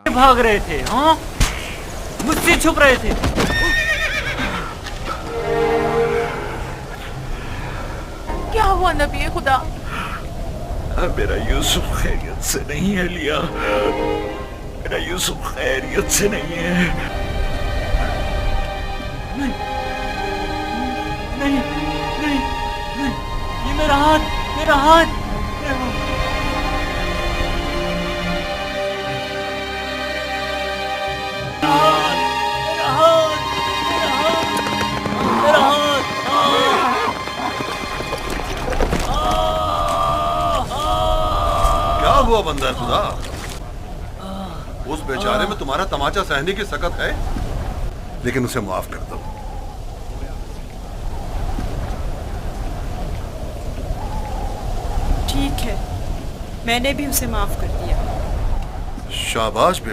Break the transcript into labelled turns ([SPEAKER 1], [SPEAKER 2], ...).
[SPEAKER 1] भाग रहे थे, हाँ मुझसे छुप रहे थे।
[SPEAKER 2] क्या हुआ नबी खुदा?
[SPEAKER 3] मेरा यूसुफ खैरियत से नहीं है लिया, मेरा यूसुफ खैरियत से नहीं है।
[SPEAKER 1] नहीं नहीं नहीं नहीं, ये मेरा हाथ, मेरा हाथ, मेरा हाथ।
[SPEAKER 4] क्या हुआ बंदा खुदा? उस बेचारे में तुम्हारा तमाचा सहने की सकत है, लेकिन उसे माफ कर दो।
[SPEAKER 5] ठीक है, मैंने भी उसे माफ कर दिया।
[SPEAKER 4] शाबाश।